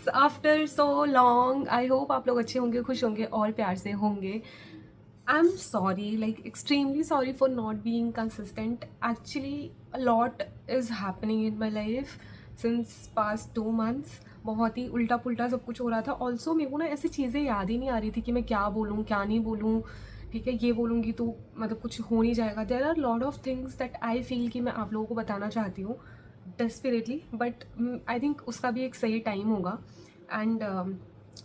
After so long. I hope आप लोग अच्छे होंगे, खुश होंगे और प्यार से होंगे। I am sorry, like extremely sorry for not being consistent. Actually a lot is happening in my life since past 2 months। बहुत ही उल्टा पुल्टा सब कुछ हो रहा था। ऑल्सो मेरे को ना ऐसी चीज़ें याद ही नहीं आ रही थी कि मैं क्या बोलूँ क्या नहीं बोलूँ। ठीक है, ये बोलूँगी तो मतलब कुछ हो नहीं जाएगा। There are lot of things that I feel कि मैं आप लोगों को बताना चाहती हूँ डेस्परेटली, बट आई थिंक उसका भी एक सही टाइम होगा। And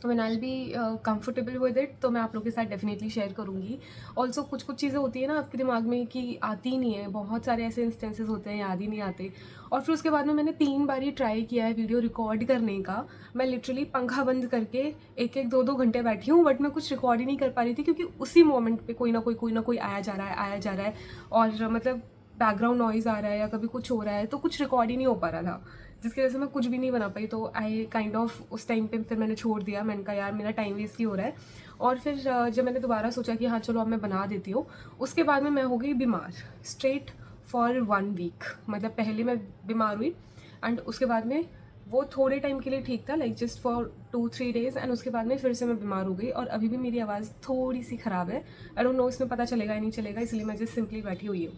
when I will be comfortable with it तो मैं आप लोगों के साथ डेफिनेटली शेयर करूँगी। ऑल्सो कुछ कुछ चीज़ें होती है ना आपके दिमाग में कि आती ही नहीं है, बहुत सारे ऐसे इंस्टेंसेस होते हैं याद ही नहीं आते। और फिर उसके बाद में मैंने 3 बार ही ट्राई किया है वीडियो रिकॉर्ड करने का। मैं लिटरली पंखा बंद करके 1-1 2-2 घंटे बैठी हूँ, बट मैं कुछ रिकॉर्ड ही नहीं कर पा रही थी क्योंकि उसी मोमेंट पे कोई ना कोई आया जा रहा है आया जा रहा है। और मतलब बैकग्राउंड नॉइज़ आ रहा है या कभी कुछ हो रहा है, तो कुछ रिकॉर्ड ही नहीं हो पा रहा था, जिसकी वजह से मैं कुछ भी नहीं बना पाई। तो आई काइंड ऑफ उस टाइम पे फिर मैंने छोड़ दिया। मैंने कहा यार मेरा टाइम वेस्ट ही हो रहा है। और फिर जब मैंने दोबारा सोचा कि हाँ चलो अब मैं बना देती हूँ, उसके बाद में मैं हो गई बीमार स्ट्रेट फॉर 1 वीक। मतलब पहले मैं बीमार हुई एंड उसके बाद में वो थोड़े टाइम के लिए ठीक था, like just for 2-3 days, and उसके बाद में फिर से मैं बीमार हो गई। और अभी भी मेरी आवाज़ थोड़ी सी ख़राब है। आई डोंट नो इसमें पता चलेगा या नहीं चलेगा, इसलिए मैं जस्ट सिंपली बैठी हुई हूँ।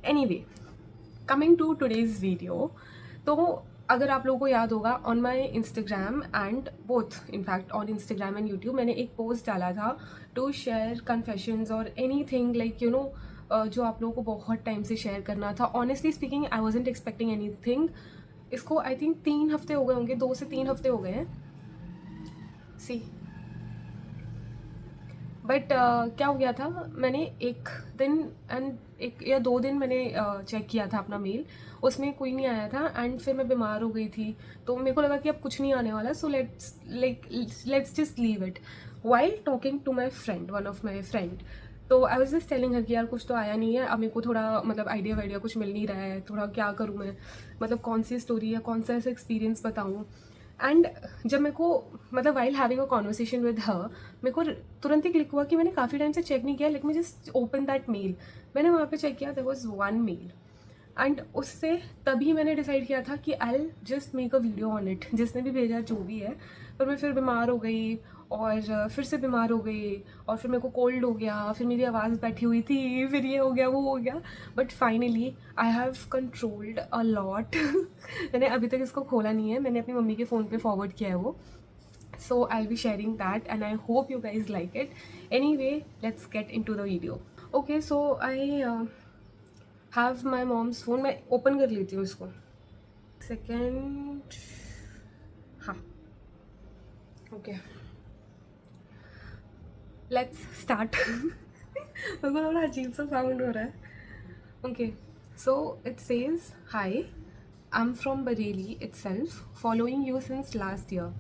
Anyway, coming to today's video. तो अगर आप लोगों को याद होगा, on my Instagram and both in fact on Instagram and YouTube मैंने एक पोस्ट डाला था टू शेयर कन्फेशंस और एनी थिंग लाइक जो आप लोगों को बहुत टाइम से शेयर करना था। Honestly speaking I wasn't expecting any thing. इसको आई थिंक 3 हफ्ते हो गए होंगे, 2 से 3 हफ्ते हो गए हैं। सी बट क्या हो गया था, मैंने एक दिन एंड 1 या 2 दिन मैंने चेक किया था अपना मेल, उसमें कोई नहीं आया था। एंड फिर मैं बीमार हो गई थी, तो मेरे को लगा कि अब कुछ नहीं आने वाला, so let's just leave it. While talking to my friend, one of my friend, तो I was just telling her कि यार कुछ तो आया नहीं है, अब मेरे को थोड़ा मतलब आइडिया वाइडिया कुछ मिल नहीं रहा है, थोड़ा क्या करूँ मैं, मतलब कौन सी स्टोरी या कौन सा ऐसा एक्सपीरियंस बताऊँ। एंड जब मेरे को मतलब while having a conversation with her, मेरे को तुरंत ही क्लिक हुआ कि मैंने काफ़ी टाइम से चेक नहीं किया, let me just open that mail. मैंने वहाँ पे चेक किया, देयर वाज 1 मेल। एंड उससे तभी मैंने डिसाइड किया था कि I just make a video on it, जिसने भी भेजा जो भी है। पर मैं फिर बीमार हो गई और फिर से बीमार हो गई और फिर मेरे को कोल्ड हो गया, फिर मेरी आवाज़ बैठी हुई थी, फिर ये हो गया वो हो गया। But finally I have controlled a lot. मैंने अभी तक इसको खोला नहीं है, मैंने अपनी मम्मी के फ़ोन पे फॉरवर्ड किया है वो। So I'll be sharing that and I hope you guys like it. Anyway, let's get into the video. Okay, so I have my mom's phone. मैं open कर लेती हूँ इसको सेकेंड। हाँ, ओके, लेट्स स्टार्ट। मेरे को थोड़ा अजीब सा साउंड हो रहा है। Okay, so it says, hi, I'm from Bareilly itself, following you since last year.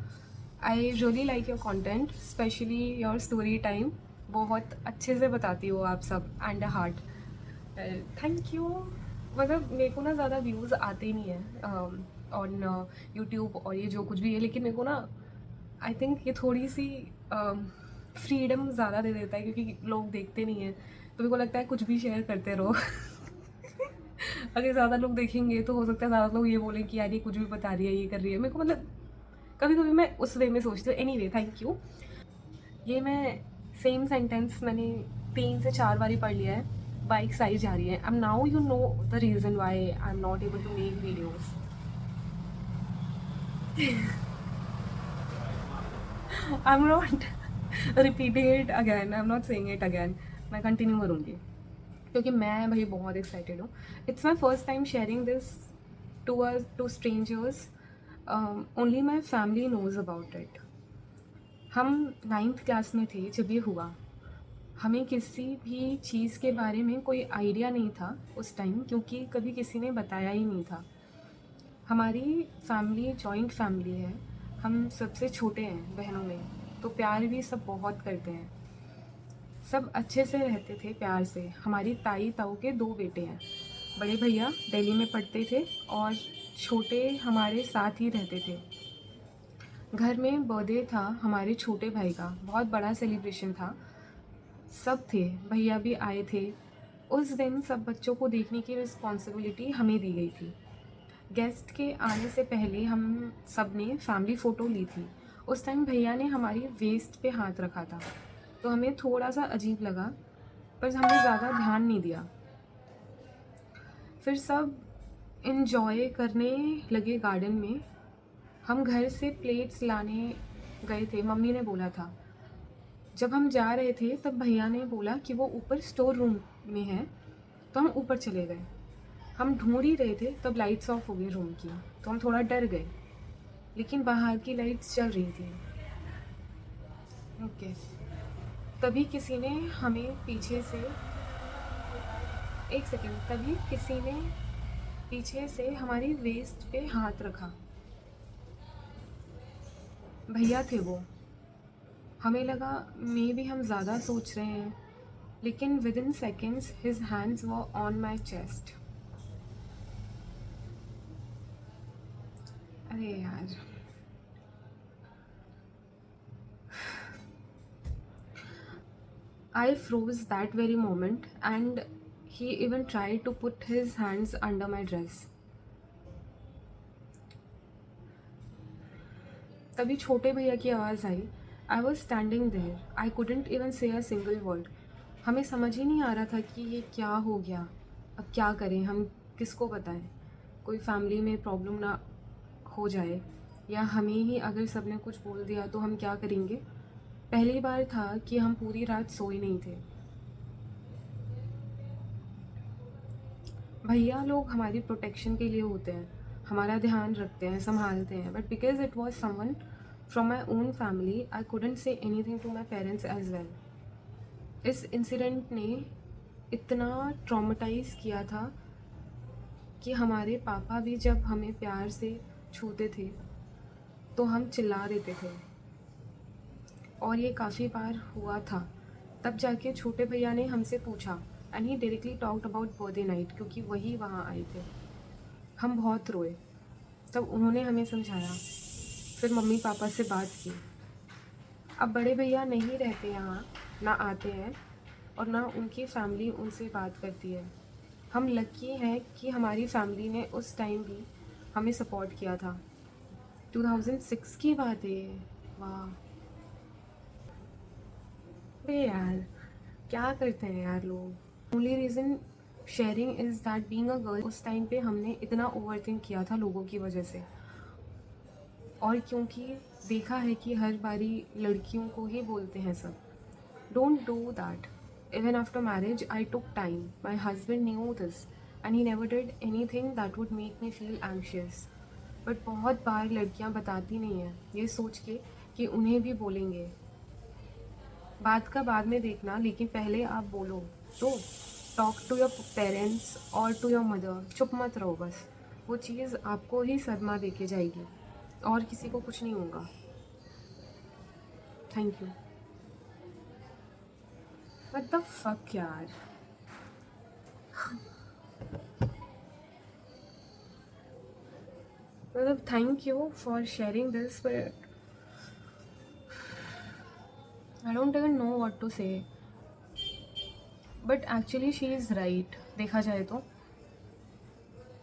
I really like your content, especially your story time. बहुत अच्छे से बताती हो आप सब, एंड हार्ट। Thank you. मतलब मेरे को ना ज़्यादा व्यूज़ आते ही नहीं हैं ऑन यूट्यूब और ये जो कुछ भी है, लेकिन मेरे को ना आई थिंक ये थोड़ी सी फ्रीडम ज़्यादा दे देता है क्योंकि लोग देखते नहीं हैं, तो मेरे को लगता है कुछ भी शेयर करते रहो। अगर ज़्यादा लोग देखेंगे तो हो सकता है ज़्यादा लोग ये बोलें कि यार ये कुछ भी बता रही है, ये कर रही है। मेरे को मतलब कभी कभी मैं उस वे में सोचती हूँ। Any way, thank you. ये मैं सेम सेंटेंस मैंने 3 से 4 बार ही पढ़ लिया है। बाइक साइड जा रही है। Am now you know the reason why I am not able to make videos. I am not repeating it again, I am not saying it again. मैं कंटिन्यू करूँगी क्योंकि मैं भाई बहुत एक्साइटेड हूँ। It's my first time sharing this to strangers. Only my family knows about it. हम 9th class में थे जब ये हुआ। हमें किसी भी चीज़ के बारे में कोई आइडिया नहीं था उस टाइम, क्योंकि कभी किसी ने बताया ही नहीं था। हमारी फैमिली जॉइंट फैमिली है, हम सबसे छोटे हैं बहनों में, तो प्यार भी सब बहुत करते हैं। सब अच्छे से रहते थे प्यार से। हमारी ताई ताऊ के 2 बेटे हैं। बड़े भैया दिल्ली में पढ़ते थे और छोटे हमारे साथ ही रहते थे। घर में बर्थडे था हमारे छोटे भाई का, बहुत बड़ा सेलिब्रेशन था, सब थे, भैया भी आए थे। उस दिन सब बच्चों को देखने की रिस्पॉन्सिबिलिटी हमें दी गई थी। गेस्ट के आने से पहले हम सब ने फैमिली फ़ोटो ली थी उस टाइम भैया ने हमारी वेस्ट पे हाथ रखा था, तो हमें थोड़ा सा अजीब लगा, पर हमने ज़्यादा ध्यान नहीं दिया। फिर सब इन्जॉय करने लगे गार्डन में। हम घर से प्लेट्स लाने गए थे, मम्मी ने बोला था। जब हम जा रहे थे तब भैया ने बोला कि वो ऊपर स्टोर रूम में है, तो हम ऊपर चले गए। हम ढूंढ ही रहे थे तब लाइट्स ऑफ हो गई रूम की, तो हम थोड़ा डर गए, लेकिन बाहर की लाइट्स चल रही थी। ओके, तभी किसी ने हमें पीछे से, एक सेकेंड, तभी किसी ने पीछे से हमारी वेस्ट पे हाथ रखा। भैया थे वो। हमें लगा मे भी हम ज़्यादा सोच रहे हैं, लेकिन with in seconds his hands were on my chest. अरे यार, I froze that very moment, and he even tried to put his hands under my dress. तभी छोटे भैया की आवाज़ आई। I was standing there, I couldn't even say a single word. हमें समझ ही नहीं आ रहा था कि ये क्या हो गया, अब क्या करें, हम किसको बताएं, कोई फैमिली में प्रॉब्लम ना हो जाए, या हमें ही अगर सबने कुछ बोल दिया तो हम क्या करेंगे। पहली बार था कि हम पूरी रात सोए नहीं थे। भैया लोग हमारी प्रोटेक्शन के लिए होते हैं, हमारा ध्यान रखते हैं, संभालते हैं, but because it was someone from my own family, I couldn't say anything to my parents as well. इस इंसिडेंट ने इतना ट्रॉमेटाइज किया था कि हमारे पापा भी जब हमें प्यार से छूते थे तो हम चिल्ला देते थे, और ये काफ़ी बार हुआ था। तब जाके छोटे भैया ने हमसे पूछा, and he directly talked about birthday night, क्योंकि वही वहाँ आए थे। हम बहुत रोए, तब उन्होंने हमें समझाया। फिर मम्मी पापा से बात की। अब बड़े भैया नहीं रहते यहाँ, ना आते हैं, और ना उनकी फैमिली उनसे बात करती है। हम लकी हैं कि हमारी फैमिली ने उस टाइम भी हमें सपोर्ट किया था। 2006 की बात है ये। वाह, अरे यार, क्या करते हैं यार लोग। Only reason sharing is that being a girl, उस टाइम पे हमने इतना ओवर थिंक किया था लोगों की वजह से, और क्योंकि देखा है कि हर बारी लड़कियों को ही बोलते हैं सब। Don't do that. Even after marriage I took time, my husband new this, and he never did any thing that would make me feel anxious. But बहुत बार लड़कियां बताती नहीं हैं, ये सोच के कि उन्हें भी बोलेंगे। बात का बाद में देखना, लेकिन पहले आप बोलो। तो टॉक टू योर पेरेंट्स और टू योर मदर, चुप मत रहो बस। वो चीज़ आपको ही सदमा दे के जाएगी, और किसी को कुछ नहीं होगा। Thank you. What the fuck यार। मतलब thank you for sharing this, but I don't even know what to say. But actually she is right, देखा जाए तो।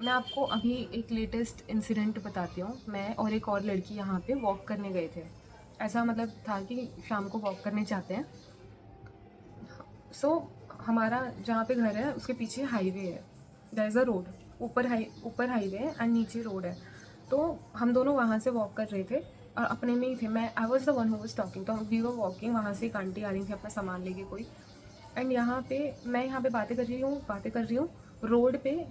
मैं आपको अभी एक लेटेस्ट इंसिडेंट बताती हूँ। मैं और एक और लड़की यहाँ पे वॉक करने गए थे। ऐसा मतलब था कि शाम को वॉक करने जाते हैं। सो हमारा जहाँ पे घर है उसके पीछे हाईवे है, देयर इज़ अ रोड, ऊपर हाईवे है एंड नीचे रोड है। तो हम दोनों वहाँ से वॉक कर रहे थे, और अपने में ही थे। मैं I was the one who was talking, तो वी वर वॉकिंग। वहाँ से एक आंटी आ रही थी अपना सामान लेके कोई, एंड यहाँ पे मैं यहाँ पे बातें कर रही हूँ। रोड पे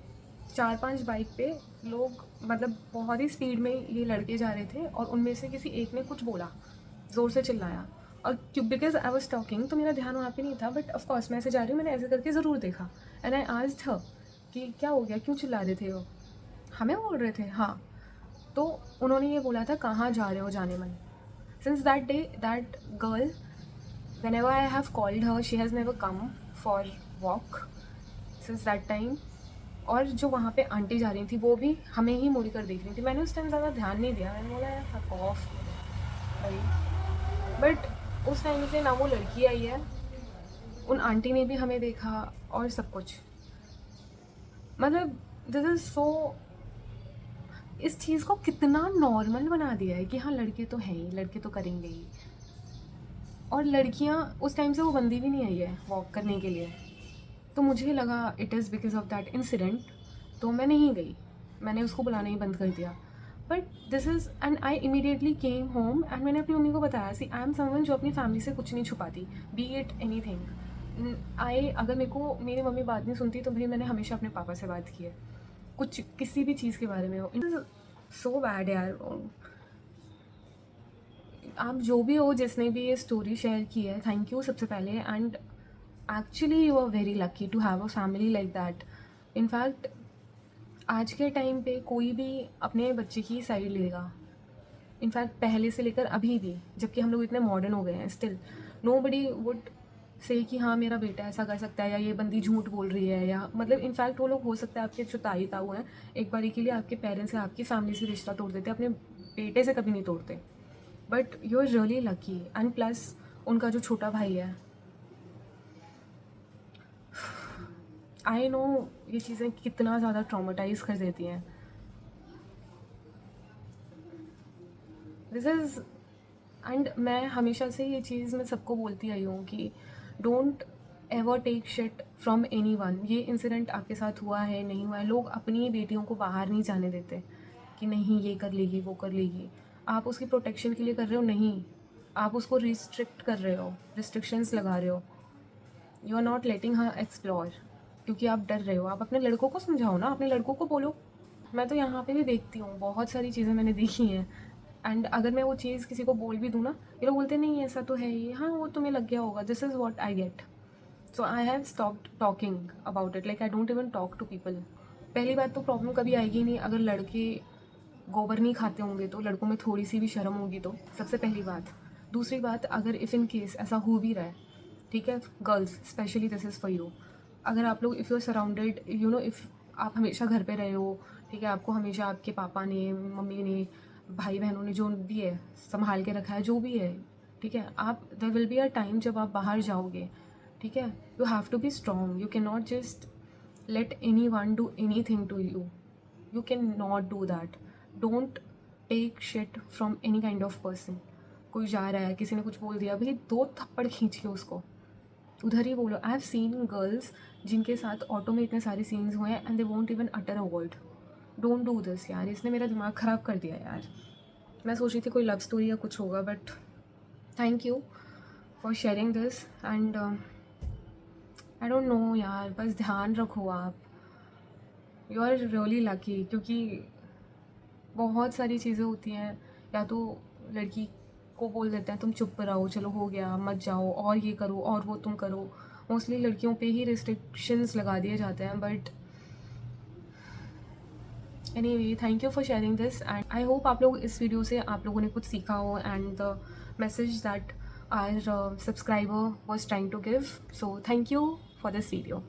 4-5 बाइक पे लोग, मतलब बहुत ही स्पीड में ये लड़के जा रहे थे, और उनमें से किसी एक ने कुछ बोला, ज़ोर से चिल्लाया। और क्यों, बिकॉज आई वॉज टॉकिंग, तो मेरा ध्यान वहाँ पे नहीं था, बट ऑफकोर्स मैं ऐसे जा रही हूँ, मैंने ऐसे करके ज़रूर देखा। एंड आई आस्क्ड हर कि क्या हो गया, क्यों चिल्ला रहे थे वो, हमें बोल रहे थे। हाँ, तो उन्होंने ये बोला था, कहाँ जा रहे हो जाने मन। Since that day that girl, whenever I have called her, she has never come for walk since that time। और जो वहाँ पे आंटी जा रही थी वो भी हमें ही मुड़ कर देख रही थी। मैंने उस टाइम ज़्यादा ध्यान नहीं दिया, मैंने बोला यार फक ऑफ भाई। बट उस टाइम से ना वो लड़की आई है, उन आंटी ने भी हमें देखा, और सब कुछ। मतलब दिस इज़ सो, इस चीज़ को कितना नॉर्मल बना दिया है कि हाँ लड़के तो हैं ही, लड़के तो करेंगे ही। और लड़कियाँ उस टाइम से वो बंदी भी नहीं आई है वॉक करने के लिए। तो मुझे लगा it is because of that incident, तो मैं नहीं गई, मैंने उसको बुलाना ही बंद कर दिया। But this is and I immediately came home and मैंने अपनी मम्मी को बताया, सी आई एम समवन जो अपनी फैमिली से कुछ नहीं छुपाती, बी इट एनी थिंग। अगर मेरे को मेरी मम्मी बात नहीं सुनती तो भाई मैंने हमेशा अपने पापा से बात की है, कुछ किसी भी चीज़ के बारे में हो। इट इज़ सो बैड यार। आप जो भी हो जिसने भी ये स्टोरी शेयर की है, थैंक यू सबसे पहले। And actually you are very lucky to have a family like that. In fact आज के टाइम पे कोई भी अपने बच्चे की साइड लेगा, इनफैक्ट पहले से लेकर अभी भी, जबकि हम लोग इतने मॉडर्न हो गए हैं, still no buddy would say कि हाँ मेरा बेटा ऐसा कर सकता है या ये बंदी झूठ बोल रही है, या मतलब इनफैक्ट वो लोग हो सकता है आपके जो ताई ताऊ हैं एक बारी के लिए आपके पेरेंट्स या आपकी फैमिली से रिश्ता तोड़ देते, अपने बेटे से कभी नहीं तोड़ते। But you are really lucky. And plus उनका जो छोटा भाई है, आई नो ये चीज़ें कितना ज़्यादा ट्रॉमेटाइज कर देती हैं। दिस इज़ एंड मैं हमेशा से ये चीज़ मैं सबको बोलती आई हूँ कि don't ever take shit from anyone. ये इंसिडेंट आपके साथ हुआ है नहीं हुआ है, लोग अपनी बेटियों को बाहर नहीं जाने देते कि नहीं ये कर लेगी वो कर लेगी। आप उसकी प्रोटेक्शन के लिए कर रहे हो, नहीं, आप उसको रिस्ट्रिक्ट कर रहे हो, रिस्ट्रिक्शंस लगा रहे हो। You are not letting her explore क्योंकि आप डर रहे हो। आप अपने लड़कों को समझाओ ना, अपने लड़कों को बोलो। मैं तो यहाँ पे भी देखती हूँ, बहुत सारी चीज़ें मैंने देखी हैं। एंड अगर मैं वो चीज़ किसी को बोल भी दूँ ना, ये लोग बोलते नहीं ऐसा तो है ही, हाँ वो तुम्हें लग गया होगा। This is what I get. So I have stopped talking about it, like I don't even talk to people. पहली बात तो प्रॉब्लम कभी आएगी नहीं अगर लड़के गोबर नहीं खाते होंगे, तो लड़कों में थोड़ी सी भी शर्म होगी तो सबसे पहली बात। दूसरी बात, अगर इफ़ इन केस ऐसा हो भी रहा है, ठीक है, girls specially this is for you. अगर आप लोग if you are surrounded, you know, if आप हमेशा घर पे रहे हो, ठीक है, आपको हमेशा आपके पापा ने, मम्मी ने, भाई बहनों ने जो भी है संभाल के रखा है, जो भी है, ठीक है, आप there will be a time जब आप बाहर जाओगे, ठीक है। You have to be strong, you can not just let anyone do anything to you, you cannot do that. Don't take shit from any kind of person. कोई जा रहा है, किसी ने कुछ बोल दिया, भाई 2 थप्पड़ खींच के उसको उधर ही बोलो। आई हैव सीन गर्ल्स जिनके साथ ऑटो में इतने सारे सीन्स हुए हैं and they won't even utter a word. Don't do this यार, इसने मेरा दिमाग ख़राब कर दिया यार। मैं सोच रही थी कोई लव स्टोरी या कुछ होगा, but thank you for sharing this. And I don't know यार, बस ध्यान रखो आप। यू आर रियली लकी, क्योंकि बहुत सारी चीज़ें होती हैं, या तो लड़की को बोल देते हैं तुम चुप रहो, चलो हो गया, मत जाओ, और ये करो और वो तुम करो। मोस्टली लड़कियों पे ही रिस्ट्रिक्शंस लगा दिए जाते हैं। But anyway, thank you for sharing this and I hope आप लोग इस वीडियो से आप लोगों ने कुछ सीखा हो and the message that our subscriber was trying to give. So thank you for this video.